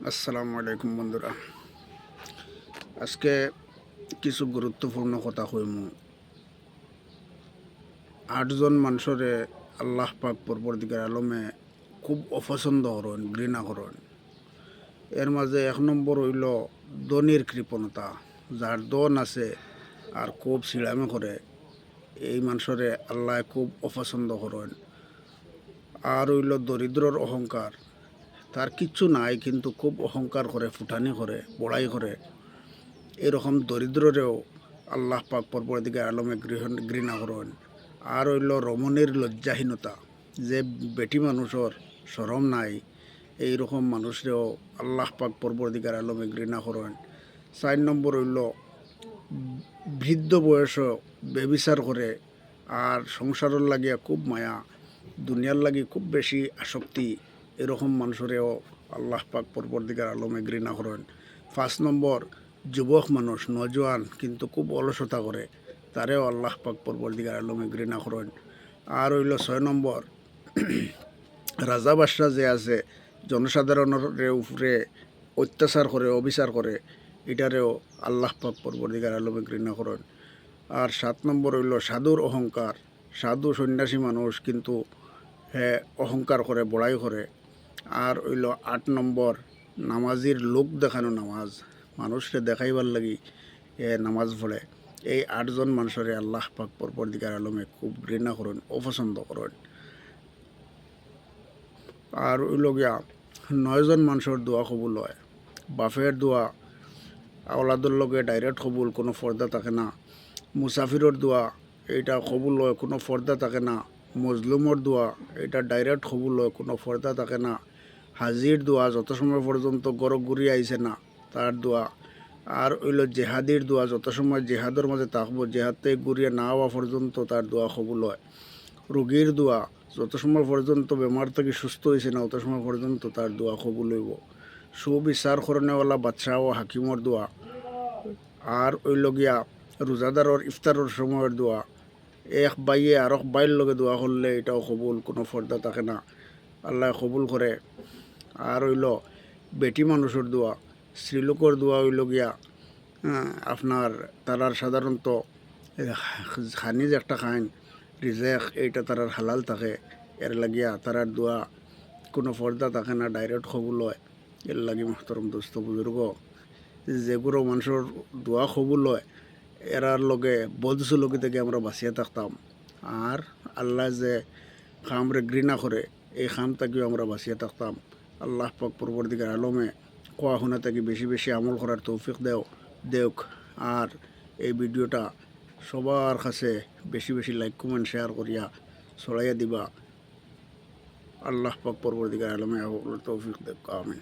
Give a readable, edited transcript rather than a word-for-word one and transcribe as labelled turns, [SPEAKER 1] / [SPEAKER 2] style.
[SPEAKER 1] আসসালামু আলাইকুম বন্ধুরা। আজকে কিছু গুরুত্বপূর্ণ কথা কইমু। 8জন মানুষরে আল্লাহ পাক পরবর্তীকার আলমে খুব অপছন্দ করেন, ঘৃণা করেন। এর মাঝে 1 নম্বর হইল ধনির কৃপণতা। যার দন আছে আর খুব সিড়ামি করে, এই মানুষরে আল্লাহ খুব অপছন্দ করেন। আর হইল দরিদ্রর অহংকার। তার কিচ্ছু নাই কিন্তু খুব অহংকার করে, ফুটানি করে, বড়াই করে। এরকম দরিদ্ররেও আল্লাহ পাক পরবর্তীকার আলমে ঘৃণা করেন। আর হইল রমণীর লজ্জাহীনতা, যে বেটি মানুষের শরম নাই, এইরকম মানুষরেও আল্লাহ পাক পরবর্তীকার আলমে ঘৃণা করেন। 4 নম্বর হইল বৃদ্ধ বয়স বেবিচার করে আর সংসারের লাগিয়া খুব মায়া, দুনিয়ার লাগি খুব বেশি আসক্তি, এরকম মানুষেরও আল্লাহ পাক পরবর্তীকার আলমে ঘৃণা করেন। 5 নম্বর যুবক মানুষ, নজওয়ান কিন্তু খুব অলসতা করে, তারেও আল্লাহ পাক পরবর্তীকার আলমে ঘৃণা করেন। আর হইল 6 নম্বর রাজা বাদশাহ যে আছে, জনসাধারণের উপরে অত্যাচার করে, অবিচার করে, এটারেও আল্লাহ পাক পরবর্তীকার আলমে ঘৃণা করেন। আর 7 নম্বর হইল সাধুর অহংকার। সাধু সন্ন্যাসী মানুষ কিন্তু হ্যাঁ অহংকার করে, বড়াই করে। আর হইল 8 নম্বর নামাজির লোক দেখানো নামাজ, মানুষকে দেখাইবার লাগি নামাজ পড়ে। এই 8জন মানুষরে আল্লাহ পাক পরবর্তীকার আলমে খুব ঘৃণা করেন, অপছন্দ করেন। আর হইল গিয়া 9জন মানুষের দোয়া কবুল হয়। বাফের দোয়া আওলাদুর লগে ডাইরেক্ট কবুল, কোনো পর্দা থাকে না। মুসাফিরের দোয়া এইটা কবুল হয়, কোনো পর্দা থাকে না। মজলুমর দোয়া এটা ডাইরেক্ট কবুল হয়, কোনো পর্দা থাকে না। হাজির দোয়া যত সময় পর্যন্ত গড় ঘুরি আইছে না, তার দোয়া। আর হইল জেহাদির দোয়া, যত সময় জেহাদের মাঝে থাকবো, জেহাদ থেকে ঘুরিয়ে না হওয়া পর্যন্ত তার দোয়া কবুল হয়। রোগীর দোয়া যত সময় পর্যন্ত বেমার থেকে সুস্থ হয়েছে না, অত সময় পর্যন্ত তার দোয়া কবুল হইব। সুবিচার করনেওয়ালা বাদশাহ ও হাকিমর দোয়া। আর হইল গিয়া রোজাদারর ইফতারের সময়ের দোয়া, এক বাইয়ে আর এক বাইয়ের লগে দোয়া করলে এটাও কবুল, কোনো পর্দা থাকে না, আল্লাহ কবুল করে। আর হইল বেটি মানুষের দোয়া, স্ত্রীলোকর দোয়া হইল গিয়া আপনার তারার সাধারণত খানিজ একটা খাইন, রিজেক এইটা তারার হালাল থাকে, এর লাগিয়া তারার দোয়া কোনো পর্দা থাকে না, ডাইরেক্ট কবুল হয়। এর লাগি মোহতরম দোস্ত বুজুর্গ, যেগুলো মানুষের দোয়া কবুল হয়, এরার লগে বদসুলকি থেকে আমরা বাঁচিয়ে থাকতাম। আর আল্লাহ যে খামরে ঘৃণা করে, এই খাম থেকেও আমরা বাঁচিয়ে থাকতাম। আল্লাহ পাক পরবর্তীকার আলমে কোয়া শুনা থেকে বেশি বেশি আমল করার তৌফিক দেওক। আর এই ভিডিওটা সবার কাছে বেশি বেশি লাইক কমেন্ট শেয়ার করিয়া ছড়াইয়া দিবা। আল্লাহ পাক পরবর্তীকার আলমে তৌফিক দেওক। আমিন।